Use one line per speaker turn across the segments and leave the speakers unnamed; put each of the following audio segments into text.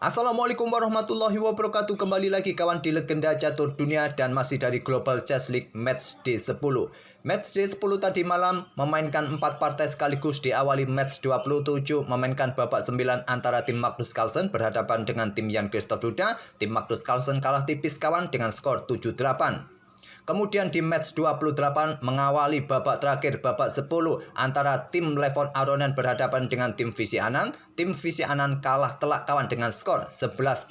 Assalamualaikum warahmatullahi wabarakatuh. Kembali lagi kawan di Legenda Catur Dunia dan masih dari Global Chess League Match D10. Match D10 tadi malam memainkan 4 partai sekaligus. Diawali match 27 memainkan babak 9 antara tim Magnus Carlsen berhadapan dengan tim Jan-Christoph Duda. Tim Magnus Carlsen kalah tipis kawan dengan skor 7-8. Kemudian di match 28 mengawali babak terakhir babak 10 antara tim Levon Aronian berhadapan dengan tim Visy Anand. Tim Visy Anand kalah telak kawan dengan skor 11-6.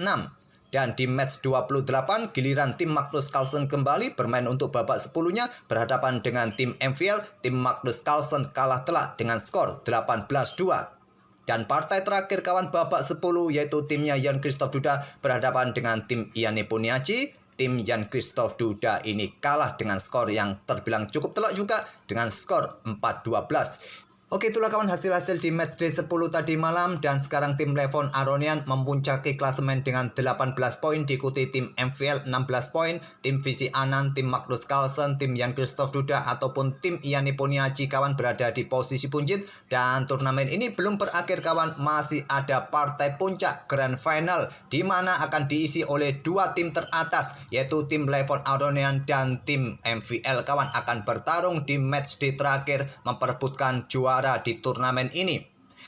Dan di match 28 giliran tim Magnus Carlsen kembali bermain untuk babak 10-nya berhadapan dengan tim MVL. Tim Magnus Carlsen kalah telak dengan skor 18-2. Dan partai terakhir kawan babak 10 yaitu timnya Jan-Christoph Duda berhadapan dengan tim Ian Nepomniachtchi. Tim Jan-Christoph Duda ini kalah dengan skor yang terbilang cukup telak juga dengan skor 4-12. Oke, itulah kawan hasil-hasil di match D10 tadi malam. Dan sekarang tim Levon Aronian mempuncaki klasemen dengan 18 poin. Diikuti tim MVL 16 poin. Tim Visy Anand, tim Magnus Carlsen, tim Jan-Christoph Duda ataupun tim Ian Nepomniachtchi kawan berada di posisi buncit. Dan turnamen ini belum berakhir kawan. Masih ada partai puncak Grand Final di mana akan diisi oleh dua tim teratas yaitu tim Levon Aronian dan tim MVL kawan akan bertarung di match D terakhir memperebutkan juara di turnamen ini.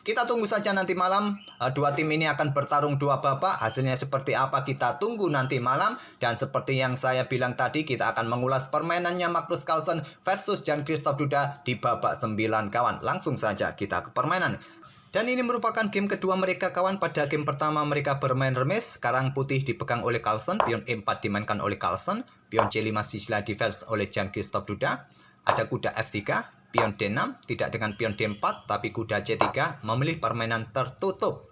Kita tunggu saja nanti malam. Dua tim ini akan bertarung dua babak. Hasilnya seperti apa kita tunggu nanti malam. Dan seperti yang saya bilang tadi, kita akan mengulas permainannya Magnus Carlsen versus Jan-Christoph Duda di babak 9 kawan. Langsung saja kita ke permainan. Dan ini merupakan game kedua mereka kawan. Pada game pertama mereka bermain remis. Sekarang putih dipegang oleh Carlsen. Pion E4 dimainkan oleh Carlsen. Pion C5 sila defense oleh Jan-Christoph Duda. Ada kuda F3. Pion D6 tidak dengan pion D4 tapi kuda C3 memilih permainan tertutup.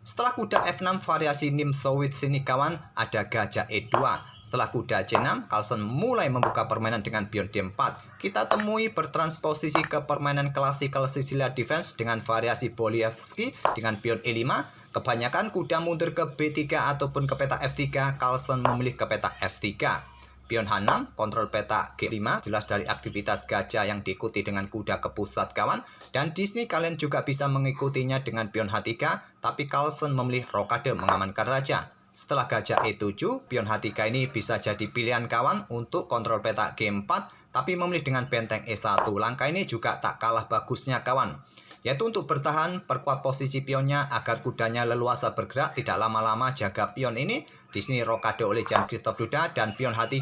Setelah kuda F6 variasi Nimzowitsch sini kawan ada gajah E2. Setelah kuda C6 Carlsen mulai membuka permainan dengan pion D4. Kita temui bertransposisi ke permainan klasikal Sicilian defense dengan variasi Bolievski dengan pion E5. Kebanyakan kuda mundur ke B3 ataupun ke peta F3. Carlsen memilih ke peta F3. Pion H6, kontrol peta G5, jelas dari aktivitas gajah yang diikuti dengan kuda ke pusat kawan. Dan di sini kalian juga bisa mengikutinya dengan pion H3, tapi Carlsen memilih rokade mengamankan raja. Setelah gajah E7, pion H3 ini bisa jadi pilihan kawan untuk kontrol peta G4, tapi memilih dengan benteng E1. Langkah ini juga tak kalah bagusnya kawan. Yaitu untuk bertahan, perkuat posisi pionnya agar kudanya leluasa bergerak, tidak lama-lama jaga pion ini. Di sini rokade oleh Jan-Christoph Duda dan pion H3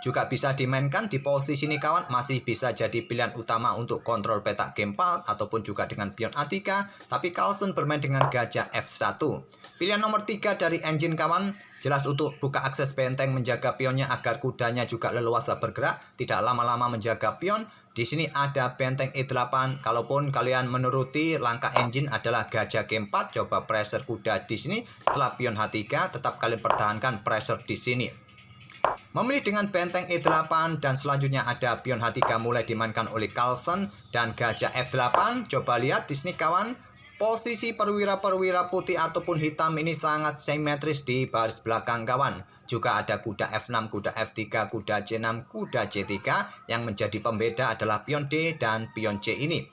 juga bisa dimainkan di posisi ini kawan. Masih bisa jadi pilihan utama untuk kontrol peta G4 ataupun juga dengan pion A3. Tapi Carlsen bermain dengan gajah F1. Pilihan nomor 3 dari engine kawan. Jelas untuk buka akses benteng menjaga pionnya agar kudanya juga leluasa bergerak, tidak lama-lama menjaga pion. Di sini ada benteng E8. Kalaupun kalian menuruti langkah engine adalah gajah G4, coba pressure kuda di sini. Setelah pion H3, tetap kalian pertahankan pressure di sini. Memilih dengan benteng E8 dan selanjutnya ada pion H3 mulai dimainkan oleh Carlsen dan gajah F8. Coba lihat di sini kawan. Posisi perwira-perwira putih ataupun hitam ini sangat simetris di baris belakang kawan. Juga ada kuda F6, kuda F3, kuda C6, kuda C3. Yang menjadi pembeda adalah pion D dan pion C ini.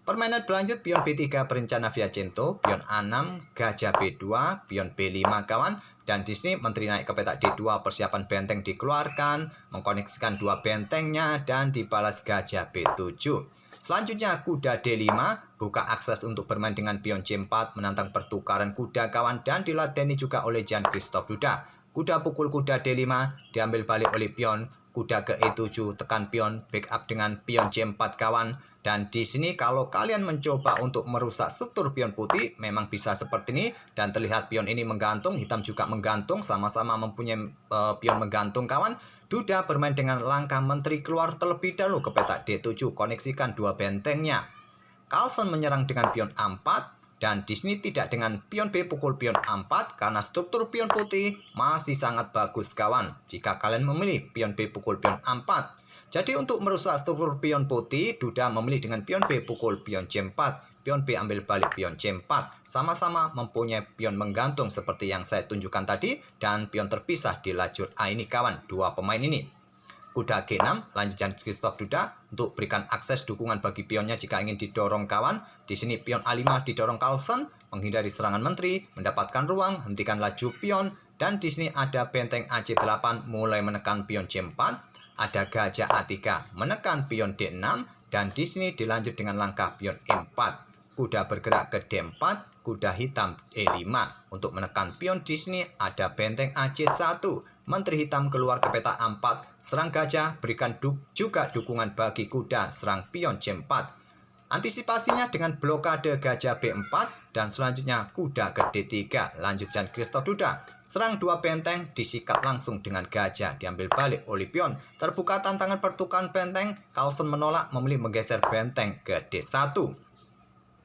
Permainan berlanjut pion B3 berencana Piacento, pion A6, gajah B2, pion B5 kawan. Dan di sini menteri naik ke peta D2, persiapan benteng dikeluarkan, mengkoneksikan dua bentengnya dan dibalas gajah B7. Selanjutnya kuda D5, buka akses untuk bermain dengan pion C4, menantang pertukaran kuda kawan dan diladeni juga oleh Jan-Christoph Duda. Kuda pukul kuda D5, diambil balik oleh pion, kuda ke E7, tekan pion, backup dengan pion C4 kawan. Dan di sini kalau kalian mencoba untuk merusak struktur pion putih, memang bisa seperti ini. Dan terlihat pion ini menggantung, hitam juga menggantung, sama-sama mempunyai pion menggantung kawan. Duda bermain dengan langkah menteri keluar terlebih dahulu ke peta D7, koneksikan dua bentengnya. Carlsen menyerang dengan pion A4 dan di sini tidak dengan pion B pukul pion A4 karena struktur pion putih masih sangat bagus kawan. Jika kalian memilih pion B pukul pion A4. Jadi untuk merusak struktur pion putih, Duda memilih dengan pion B pukul pion C4. Pion B ambil balik pion C4. Sama-sama mempunyai pion menggantung seperti yang saya tunjukkan tadi. Dan pion terpisah di lajur A ini kawan. Dua pemain ini. Kuda G6, lanjut Jan-Christoph Duda untuk berikan akses dukungan bagi pionnya jika ingin didorong kawan. Di sini pion A5 didorong Carlsen. menghindari serangan menteri, mendapatkan ruang, hentikan laju pion, dan di sini ada benteng AC8 mulai menekan pion C4, ada gajah A3 menekan pion D6, dan di sini dilanjut dengan langkah pion E4. Kuda bergerak ke D4, kuda hitam E5 untuk menekan pion. Di sini ada benteng AC1, menteri hitam keluar ke peta A4, serang gajah, berikan juga dukungan bagi kuda, serang pion C4. Antisipasinya dengan blokade gajah B4 dan selanjutnya kuda ke D3. Lanjut Jan Christoph Duda. Serang dua benteng, disikat langsung dengan gajah, diambil balik oleh pion. Terbuka tantangan pertukaran benteng, Carlsen menolak, memilih menggeser benteng ke D1.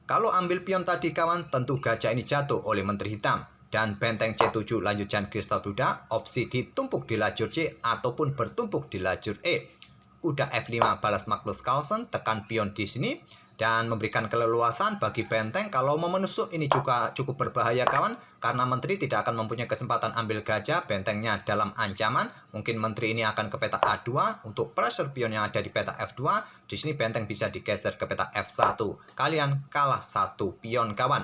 Kalau ambil pion tadi kawan, tentu gajah ini jatuh oleh menteri hitam. Dan benteng C7 lanjut Jan Christoph Duda, opsi ditumpuk di lajur C ataupun bertumpuk di lajur E. Kuda F5 balas Magnus Carlsen, tekan pion di sini dan memberikan keleluasan bagi benteng. Kalau mau menusuk ini juga cukup berbahaya kawan, karena menteri tidak akan mempunyai kesempatan ambil gajah, bentengnya dalam ancaman. Mungkin menteri ini akan ke peta A2 untuk pressure pion yang ada di peta F2. Di sini benteng bisa digeser ke peta F1. Kalian kalah satu pion kawan.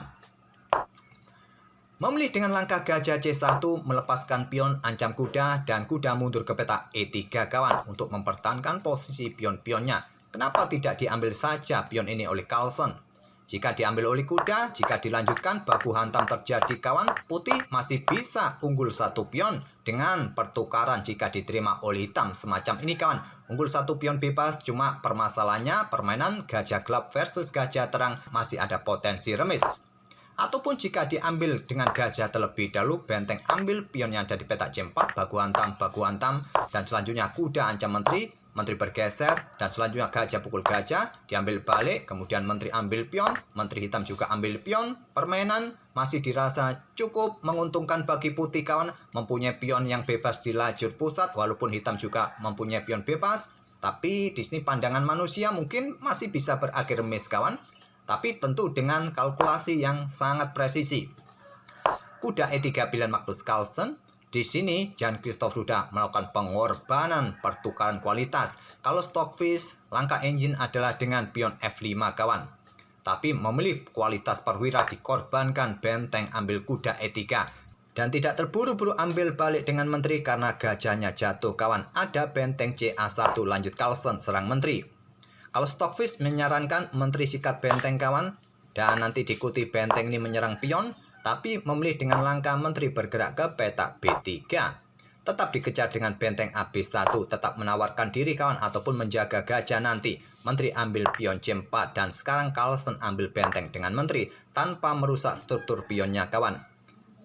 Memilih dengan langkah gajah C1 melepaskan pion, ancam kuda, dan kuda mundur ke peta E3 kawan untuk mempertahankan posisi pion-pionnya. Kenapa tidak diambil saja pion ini oleh Carlsen? Jika diambil oleh kuda, jika dilanjutkan baku hantam terjadi kawan, putih masih bisa unggul satu pion dengan pertukaran jika diterima oleh hitam semacam ini kawan. Unggul satu pion bebas, cuma permasalahannya permainan gajah gelap versus gajah terang masih ada potensi remis. Ataupun jika diambil dengan gajah terlebih dahulu, benteng ambil pion yang ada di peta C4, baku hantam, dan selanjutnya kuda ancam menteri, menteri bergeser, dan selanjutnya gajah pukul gajah, diambil balik, kemudian menteri ambil pion, menteri hitam juga ambil pion. Permainan masih dirasa cukup menguntungkan bagi putih kawan, mempunyai pion yang bebas di lajur pusat, walaupun hitam juga mempunyai pion bebas. Tapi di sini pandangan manusia mungkin masih bisa berakhir remis kawan. Tapi tentu dengan kalkulasi yang sangat presisi. Kuda E3 pilihan Magnus Carlsen. Di sini Jan Christoph Duda melakukan pengorbanan pertukaran kualitas. Kalau Stockfish, langkah engine adalah dengan pion F5 kawan. Tapi memilih kualitas perwira dikorbankan, benteng ambil kuda E3. Dan tidak terburu-buru ambil balik dengan menteri karena gajahnya jatuh kawan. Ada benteng CA1 lanjut Carlsen serang menteri. Kalau Stockfish menyarankan menteri sikat benteng kawan, dan nanti diikuti benteng ini menyerang pion, tapi memilih dengan langkah menteri bergerak ke peta B3. Tetap dikejar dengan benteng AB1, tetap menawarkan diri kawan ataupun menjaga gajah nanti. Menteri ambil pion C4 dan sekarang Carlsen ambil benteng dengan menteri tanpa merusak struktur pionnya kawan.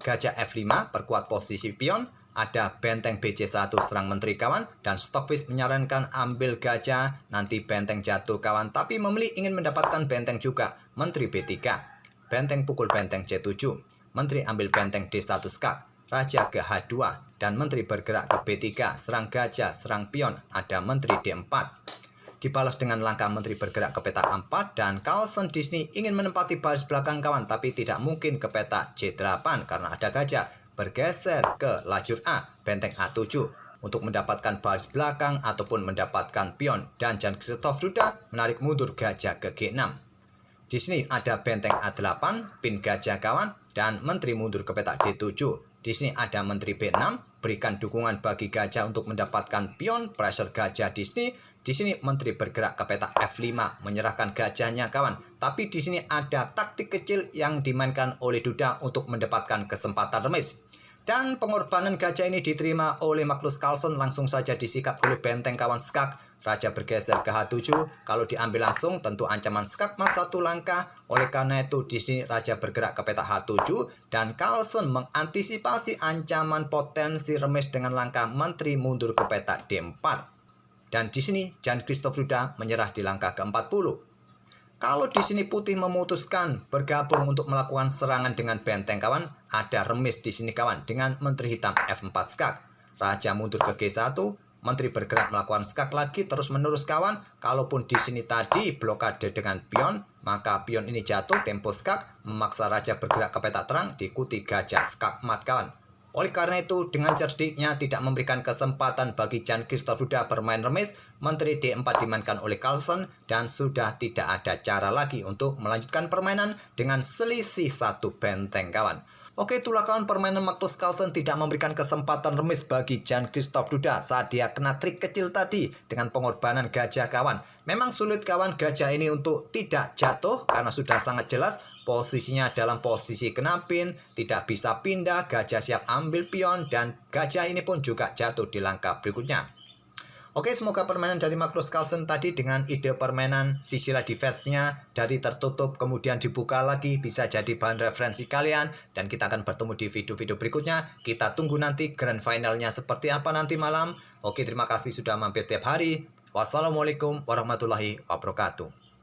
Gajah F5 perkuat posisi pion. Ada benteng BC1 serang menteri kawan, dan Stockfish menyarankan ambil gajah, nanti benteng jatuh kawan, tapi memilih ingin mendapatkan benteng juga, menteri B3. Benteng pukul benteng C7, menteri ambil benteng D1 skak, raja ke H2, dan menteri bergerak ke B3, serang gajah, serang pion, ada menteri D4. Dibalas dengan langkah menteri bergerak ke peta A4, dan Carlsen Disney ingin menempati baris belakang kawan, tapi tidak mungkin ke peta C8 karena ada gajah. Bergeser ke lajur A, benteng A7 untuk mendapatkan baris belakang ataupun mendapatkan pion, dan Jan Christoph Duda menarik mundur gajah ke G6. Di sini ada benteng A8, pin gajah kawan, dan menteri mundur ke peta D7. Di sini ada menteri B6, berikan dukungan bagi gajah untuk mendapatkan pion, pressure gajah di sini. Di sini menteri bergerak ke peta F5, menyerahkan gajahnya kawan. Tapi di sini ada taktik kecil yang dimainkan oleh Duda untuk mendapatkan kesempatan remis. Dan pengorbanan gajah ini diterima oleh Magnus Carlsen, langsung saja disikat oleh benteng kawan skak. Raja bergeser ke H7, kalau diambil langsung tentu ancaman skakmat satu langkah. Oleh karena itu di sini raja bergerak ke peta H7 dan Carlsen mengantisipasi ancaman potensi remis dengan langkah menteri mundur ke peta D4. Dan di sini Jan Christoph Duda menyerah di langkah ke-40. Kalau di sini putih memutuskan bergabung untuk melakukan serangan dengan benteng kawan, ada remis di sini kawan dengan menteri hitam F4 skak. Raja mundur ke G1, menteri bergerak melakukan skak lagi terus menerus kawan. Kalaupun di sini tadi blokade dengan pion, maka pion ini jatuh tempo skak, memaksa raja bergerak ke peta terang, diikuti gajah skak mat kawan. Oleh karena itu, dengan cerdiknya tidak memberikan kesempatan bagi Jan-Christoph Duda bermain remis, menteri D4 dimainkan oleh Carlsen dan sudah tidak ada cara lagi untuk melanjutkan permainan dengan selisih 1 benteng kawan. Oke, itulah kawan permainan Magnus Carlsen tidak memberikan kesempatan remis bagi Jan-Christoph Duda saat dia kena trik kecil tadi dengan pengorbanan gajah kawan. Memang sulit kawan gajah ini untuk tidak jatuh karena sudah sangat jelas posisinya dalam posisi kena pin, tidak bisa pindah, gajah siap ambil pion dan gajah ini pun juga jatuh di langkah berikutnya. Oke, semoga permainan dari Magnus Carlsen tadi dengan ide permainan sisi defense-nya dari tertutup kemudian dibuka lagi bisa jadi bahan referensi kalian dan kita akan bertemu di video-video berikutnya. Kita tunggu nanti grand finalnya seperti apa nanti malam. Oke, terima kasih sudah mampir tiap hari. Wassalamualaikum warahmatullahi wabarakatuh.